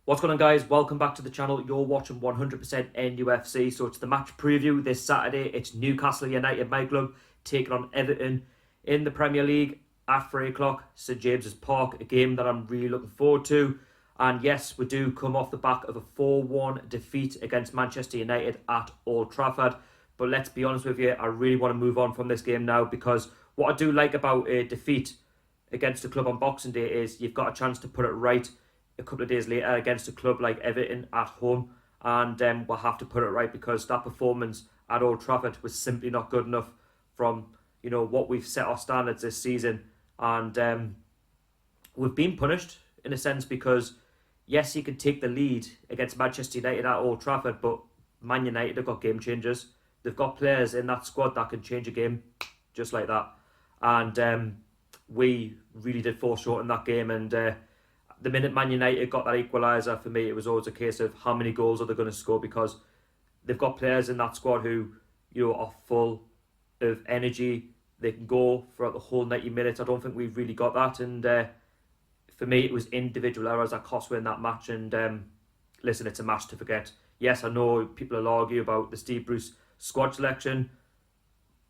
What's going on, guys? Welcome back to the channel. You're watching 100% NUFC. So it's the match preview this Saturday. It's Newcastle United, my club, taking on Everton in the Premier League at 3 o'clock, St James's Park, a game that I'm really looking forward to. And yes, we do come off the back of a 4-1 defeat against Manchester United at Old Trafford. But let's be honest with you, I really want to move on from this game now, because what I do like about a defeat against a club on Boxing Day is you've got a chance to put it right a couple of days later against a club like Everton at home, and we'll have to put it right, because that performance at Old Trafford was simply not good enough from what we've set our standards this season. And we've been punished in a sense, because yes, you can take the lead against Manchester United at Old Trafford, but Man United have got game changers. They've got players in that squad that can change a game just like that, and we really did fall short in that game. And the minute Man United got that equaliser, for me, it was always a case of how many goals are they going to score, because they've got players in that squad who are full of energy. They can go throughout the whole 90 minutes. I don't think we've really got that. And for me, it was individual errors that cost in that match. And listen, it's a match to forget. Yes, I know people will argue about the Steve Bruce squad selection,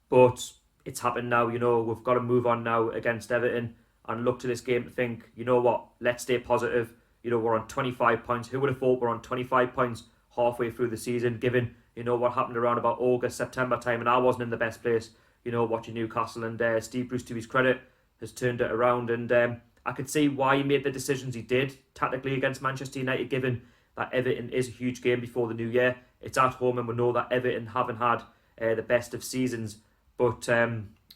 but it's happened now. We've got to move on now against Everton and look to this game to think, you know what, let's stay positive. We're on 25 points. Who would have thought we're on 25 points halfway through the season, given, what happened around about August, September time, and I wasn't in the best place, watching Newcastle. And Steve Bruce, to his credit, has turned it around. And I could see why he made the decisions he did tactically against Manchester United, given that Everton is a huge game before the new year. It's at home, and we know that Everton haven't had the best of seasons. But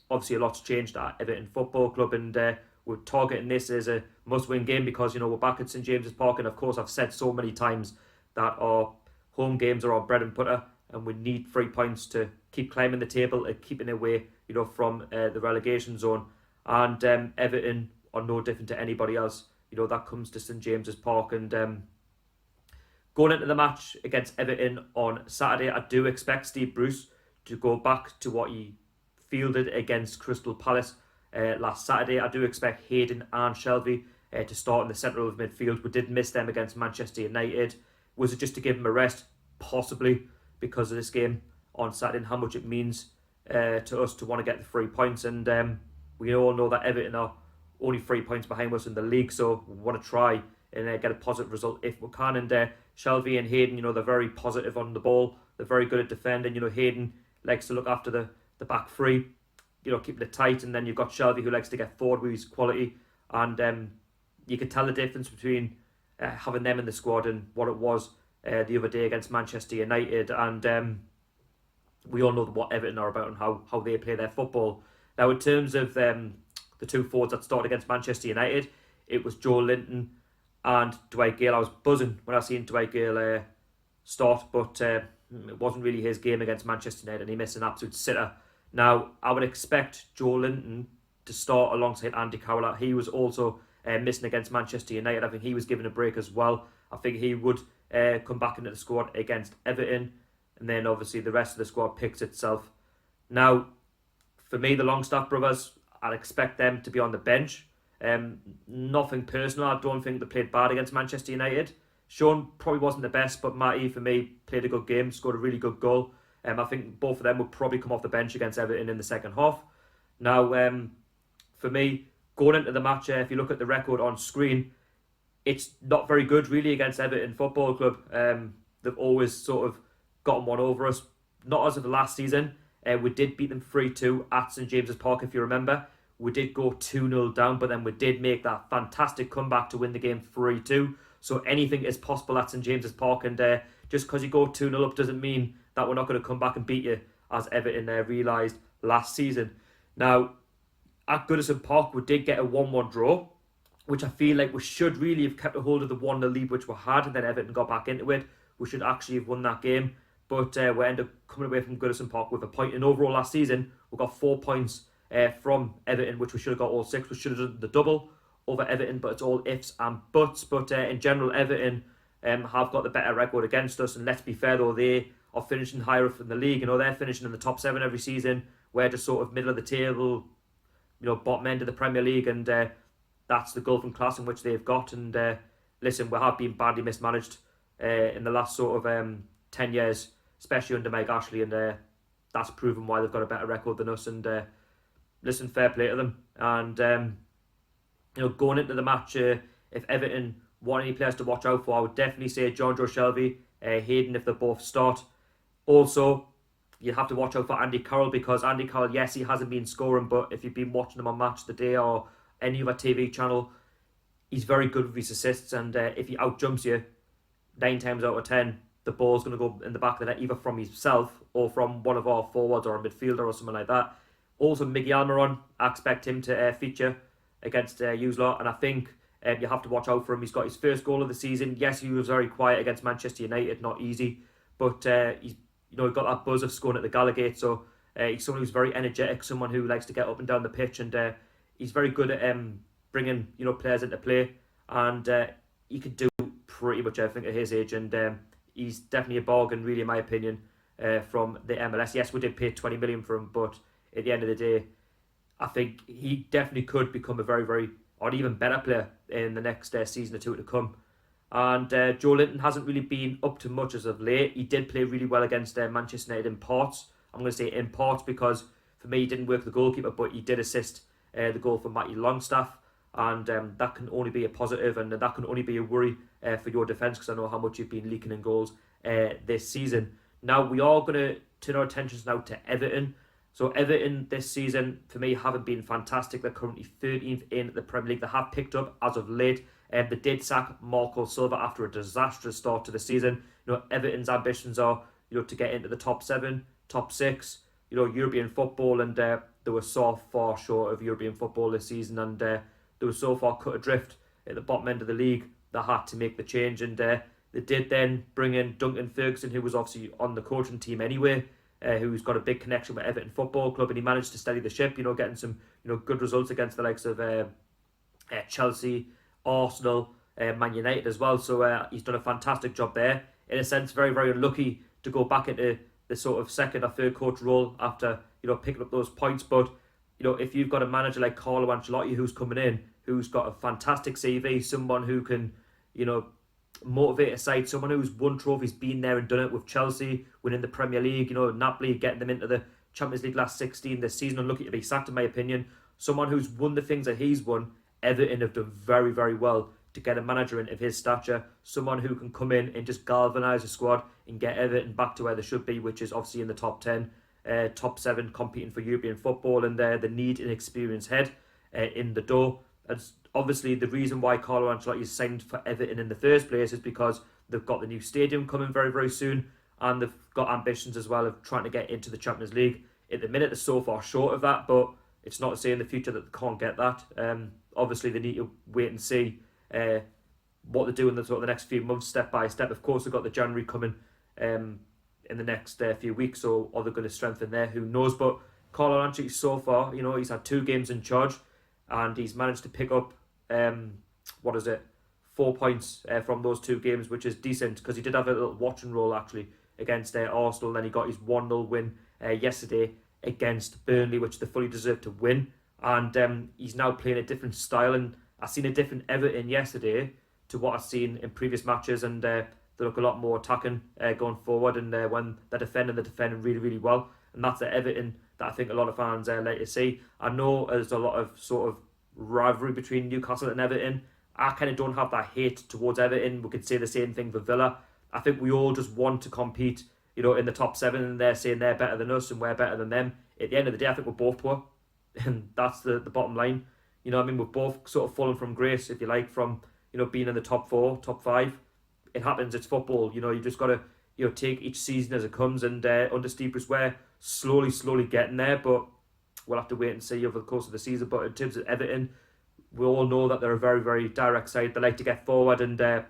obviously a lot's changed at Everton Football Club, and we're targeting this as a must-win game, because we're back at St James's Park, and of course I've said so many times that our home games are our bread and butter, and we need 3 points to keep climbing the table and keeping away from the relegation zone. And Everton are no different to anybody else that comes to St James's Park. And going into the match against Everton on Saturday, I do expect Steve Bruce to go back to what he fielded against Crystal Palace last Saturday. I do expect Hayden and Shelvey to start in the centre of midfield. We did miss them against Manchester United. Was it just to give them a rest? Possibly, because of this game on Saturday and how much it means to us to want to get the 3 points. And we all know that Everton are only 3 points behind us in the league, so we want to try and get a positive result if we can. And Shelvey and Hayden, they're very positive on the ball. They're very good at defending. Hayden likes to look after the back three, keeping it tight. And then you've got Shelvey, who likes to get forward with his quality. And you can tell the difference between having them in the squad and what it was the other day against Manchester United. And we all know what Everton are about and how they play their football. Now, in terms of the two forwards that started against Manchester United, it was Joe Linton and Dwight Gale. I was buzzing when I seen Dwight Gale start, but it wasn't really his game against Manchester United, and he missed an absolute sitter. Now, I would expect Joe Linton to start alongside Andy Carroll. He was also missing against Manchester United. I think he was given a break as well. I think he would come back into the squad against Everton, and then obviously the rest of the squad picks itself. Now, for me, the Longstaff brothers, I'd expect them to be on the bench. Nothing personal. I don't think they played bad against Manchester United. Sean probably wasn't the best, but Matty, for me, played a good game, scored a really good goal. I think both of them would probably come off the bench against Everton in the second half. Now, for me, going into the match, if you look at the record on screen, it's not very good really against Everton Football Club. They've always sort of gotten one over us. Not as of the last season. We did beat them 3-2 at St James's Park, if you remember. We did go 2-0 down, but then we did make that fantastic comeback to win the game 3-2. So anything is possible at St James's Park, and just because you go 2-0 up doesn't mean that we're not going to come back and beat you, as Everton realised last season. Now, at Goodison Park, we did get a 1-1 draw, which I feel like we should really have kept a hold of the 1-0 lead which we had, and then Everton got back into it. We should actually have won that game, but we ended up coming away from Goodison Park with a point. And overall last season, we got 4 points from Everton, which we should have got all 6. We should have done the double over Everton, but it's all ifs and buts. But in general, Everton have got the better record against us, and let's be fair though, they are finishing higher up in the league. They're finishing in the top 7 every season. We're just sort of middle of the table, bottom end of the Premier League, and that's the golden class in which they've got. And listen, we have been badly mismanaged in the last sort of 10 years, especially under Mike Ashley, and that's proven why they've got a better record than us. And listen, fair play to them. And going into the match, if Everton want any players to watch out for, I would definitely say John Joe Shelby, Hayden if they both start. Also, you have to watch out for Andy Carroll, because Andy Carroll, yes, he hasn't been scoring, but if you've been watching him on Match of the Day or any other TV channel, he's very good with his assists, and if he outjumps you, 9 times out of 10, the ball's going to go in the back of the net, either from himself or from one of our forwards or a midfielder or something like that. Also, Miggy Almiron, I expect him to feature against Uslot, and I think you have to watch out for him. He's got his first goal of the season. Yes, he was very quiet against Manchester United, not easy, but he's he got that buzz of scoring at the Gallagate, so he's someone who's very energetic, someone who likes to get up and down the pitch, and he's very good at bringing players into play, and he could do pretty much everything at his age, and he's definitely a bargain, really, in my opinion, from the MLS. Yes, we did pay 20 million for him, but at the end of the day, I think he definitely could become a very, very, or even better player in the next season or two to come. And Joe Linton hasn't really been up to much as of late. He did play really well against Manchester United in parts. I'm going to say in parts because for me he didn't work the goalkeeper, but he did assist the goal for Matty Longstaff, and that can only be a positive, and that can only be a worry for your defence, because I know how much you've been leaking in goals this season. Now we are going to turn our attentions now to Everton. So Everton this season, for me, haven't been fantastic. They're currently 13th in the Premier League. They have picked up as of late. They did sack Marco Silva after a disastrous start to the season. Everton's ambitions are, to get into the top 7, top 6, European football, and they were so far short of European football this season, and they were so far cut adrift at the bottom end of the league. They had to make the change, and they did then bring in Duncan Ferguson, who was obviously on the coaching team anyway, who's got a big connection with Everton Football Club, and he managed to steady the ship, getting some good results against the likes of Chelsea, Arsenal, Man United as well. So he's done a fantastic job there. In a sense, very, very unlucky to go back into the sort of second or third coach role after picking up those points. But if you've got a manager like Carlo Ancelotti who's coming in, who's got a fantastic CV, someone who can motivate a side, someone who's won trophies, been there and done it with Chelsea, winning the Premier League, Napoli getting them into the Champions League last 16 this season, unlucky to be sacked in my opinion. Someone who's won the things that he's won. Everton have done very, very well to get a manager in of his stature, someone who can come in and just galvanise the squad and get Everton back to where they should be, which is obviously in the top 10, top 7, competing for European football, and the need an experienced head in the door. And obviously the reason why Carlo Ancelotti is signed for Everton in the first place is because they've got the new stadium coming very, very soon, and they've got ambitions as well of trying to get into the Champions League. At the minute, they're so far short of that, but it's not to say in the future that they can't get that. Obviously, they need to wait and see what they do in the next few months, step by step. Of course, they've got the January coming in the next few weeks, so are they going to strengthen there? Who knows? But Carlo Ancelotti so far, he's had 2 games in charge, and he's managed to pick up 4 points from those 2 games, which is decent, because he did have a little watching role actually against Arsenal. Then he got his 1-0 win yesterday against Burnley, which they fully deserved to win. And he's now playing a different style, and I've seen a different Everton yesterday to what I've seen in previous matches, and they look a lot more attacking going forward, and when they're defending really, really well, and that's the Everton that I think a lot of fans like to see. I know there's a lot of sort of rivalry between Newcastle and Everton. I kind of don't have that hate towards Everton. We could say the same thing for Villa. I think we all just want to compete, in the top 7, and they're saying they're better than us and we're better than them. At the end of the day, I think we're both poor. And that's the bottom line. We've both sort of fallen from grace, if you like, from being in the top 4, top 5. It happens. It's football. You just got to take each season as it comes. And under Steve Bruce, we're slowly getting there, but we'll have to wait and see over the course of the season. But in terms of Everton, we all know that they're a very, very direct side. They like to get forward, and they're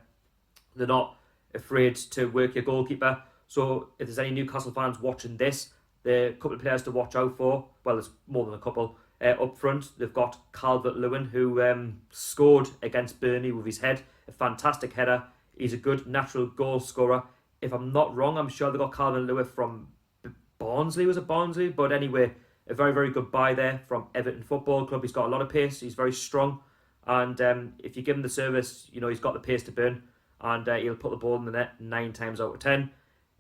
not afraid to work your goalkeeper. So if there's any Newcastle fans watching this, there are a couple of players to watch out for. Well, there's more than a couple. Up front, they've got Calvert-Lewin, who scored against Burnley with his head. A fantastic header. He's a good natural goal scorer. If I'm not wrong, I'm sure they got Calvert-Lewin from Barnsley. Was it Barnsley? But anyway, a very, very good buy there from Everton Football Club. He's got a lot of pace. He's very strong. And if you give him the service, he's got the pace to burn, and he'll put the ball in the net 9 times out of 10.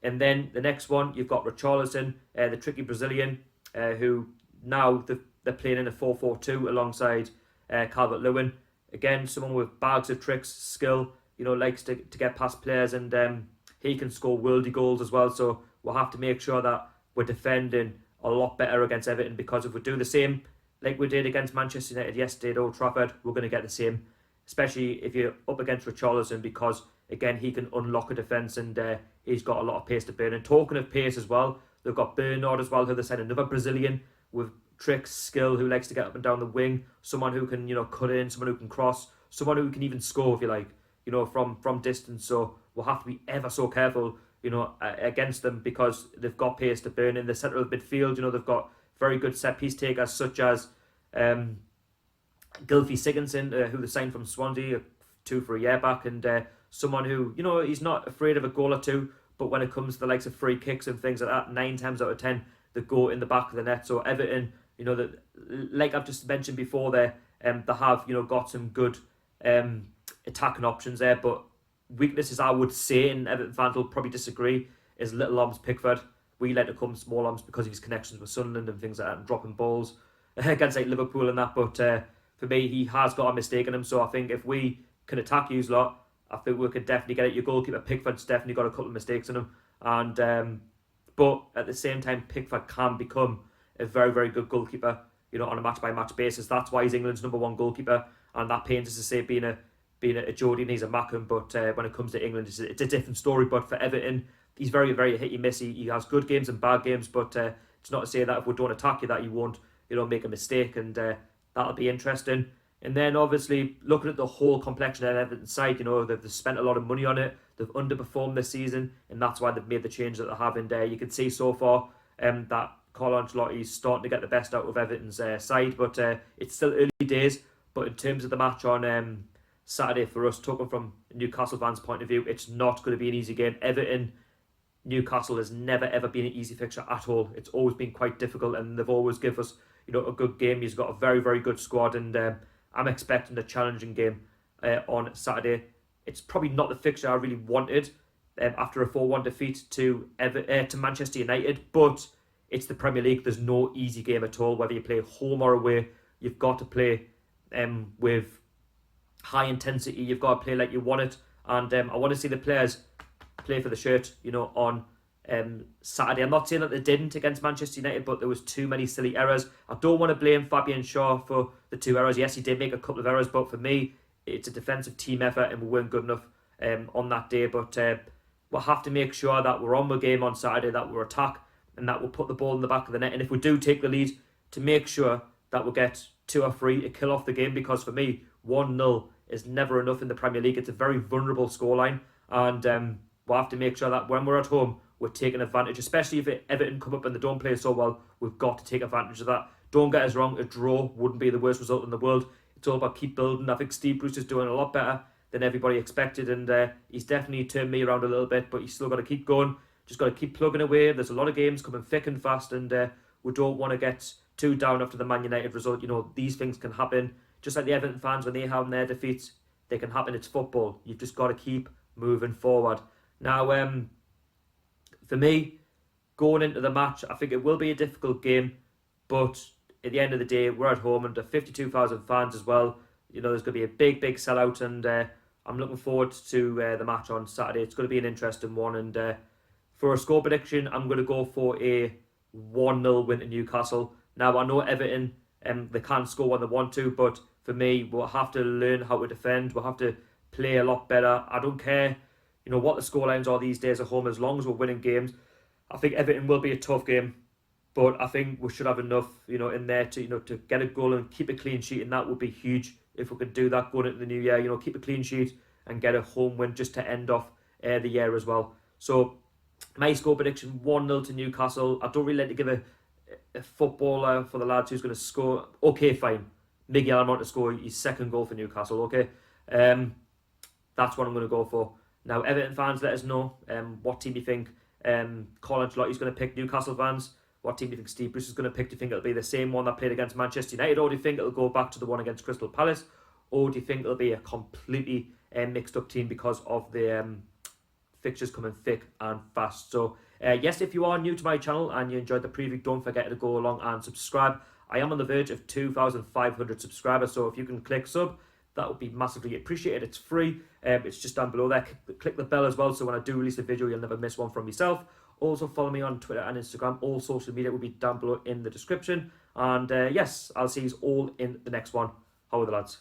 And then the next one, you've got Richarlison, the tricky Brazilian, who now they're playing in a 4-4-2 alongside Calvert-Lewin. Again, someone with bags of tricks, skill, likes to get past players, and he can score worldy goals as well. So we'll have to make sure that we're defending a lot better against Everton, because if we do the same like we did against Manchester United yesterday at Old Trafford, we're going to get the same, especially if you're up against Richarlison, because again, he can unlock a defence, and he's got a lot of pace to burn. And talking of pace as well, they've got Bernard as well, who they said, another Brazilian with tricks, skill, who likes to get up and down the wing, someone who can cut in, someone who can cross, someone who can even score if you like, from distance. So we'll have to be ever so careful against them, because they've got pace to burn. In the centre of the midfield, they've got very good set piece takers, such as Gylfi Sigurdsson, who they signed from Swansea 2 for a year back, and someone who, he's not afraid of a goal or two, but when it comes to the likes of free kicks and things like that, 9 times out of 10, they go in the back of the net. So Everton, that, like I've just mentioned before there, they have, got some good attacking options there, but weaknesses, I would say, and Everton fans will probably disagree, is little arms Pickford. We let it come small arms because of his connections with Sunderland and things like that, and dropping balls against like Liverpool and that. But for me, he has got a mistake in him. So I think if we can attack you lot, I think we could definitely get at your goalkeeper. Pickford's definitely got a couple of mistakes in him, and but at the same time, Pickford can become a very, very good goalkeeper, on a match by match basis. That's why he's England's #1 goalkeeper, and that pains us to say, being a Geordie and he's a Mackham. But when it comes to England, it's a different story. But for Everton, he's very, very hit and miss. He has good games and bad games, but it's not to say that if we don't attack you that you won't, make a mistake, and that'll be interesting. And then obviously looking at the whole complexion of Everton's side, they've spent a lot of money on it. They've underperformed this season, and that's why they've made the change that they have. And you can see so far that Carlo Ancelotti's starting to get the best out of Everton's side, but it's still early days. But in terms of the match on Saturday, for us, talking from a Newcastle fans' point of view, it's not going to be an easy game. Everton Newcastle has never ever been an easy fixture at all. It's always been quite difficult, and they've always given us a good game. He's got a very, very good squad, and I'm expecting a challenging game on Saturday. It's probably not the fixture I really wanted after a 4-1 defeat to Manchester United, but it's the Premier League. There's no easy game at all. Whether you play home or away, you've got to play with high intensity. You've got to play like you want it, and I want to see the players play for the shirt, on Saturday. I'm not saying that they didn't against Manchester United, but there was too many silly errors. I don't want to blame Fabian Schär for the 2 errors. Yes, he did make a couple of errors, but for me, it's a defensive team effort, and we weren't good enough on that day. But we'll have to make sure that we're on the game on Saturday, that we'll attack, and that we'll put the ball in the back of the net. And if we do take the lead, to make sure that we'll get 2 or 3 to kill off the game, because for me, 1-0 is never enough in the Premier League. It's a very vulnerable scoreline, and we'll have to make sure that when we're at home, we're taking advantage, especially if Everton come up and they don't play so well. We've got to take advantage of that. Don't get us wrong, a draw wouldn't be the worst result in the world. It's all about keep building. I think Steve Bruce is doing a lot better than everybody expected, and he's definitely turned me around a little bit, but he's still got to keep going. Just got to keep plugging away. There's a lot of games coming thick and fast, and we don't want to get too down after the Man United result. These things can happen. Just like the Everton fans, when they have their defeats, they can happen. It's football. You've just got to keep moving forward. Now, for me, going into the match, I think it will be a difficult game, but at the end of the day, we're at home under 52,000 fans as well. There's going to be a big, big sellout, and I'm looking forward to the match on Saturday. It's going to be an interesting one, and for a score prediction, I'm going to go for a 1-0 win to Newcastle. Now, I know Everton, they can score when they want to, but for me, we'll have to learn how to defend. We'll have to play a lot better. I don't care what the scorelines are these days at home, as long as we're winning games. I think Everton will be a tough game, but I think we should have enough, in there to get a goal and keep a clean sheet, and that would be huge if we could do that going into the new year. Keep a clean sheet and get a home win just to end off the year as well. So my score prediction, 1-0 to Newcastle. I don't really like to give a footballer for the lads who's going to score. Okay, fine. Miguel Almiron to score his 2nd goal for Newcastle. Okay, that's what I'm going to go for. Now, Everton fans, let us know what team you think Carlo Ancelotti's going to pick. Newcastle fans, what team do you think Steve Bruce is going to pick? Do you think it'll be the same one that played against Manchester United, or do you think it'll go back to the one against Crystal Palace? or do you think it'll be a completely mixed up team because of the fixtures coming thick and fast? So yes, if you are new to my channel and you enjoyed the preview, don't forget to go along and subscribe. I am on the verge of 2,500 subscribers, so if you can click sub, that would be massively appreciated. It's free. It's just down below there. Click the bell as well, so when I do release a video, you'll never miss one from myself. Also follow me on Twitter and Instagram. All social media will be down below in the description. And yes, I'll see you all in the next one. How are the lads?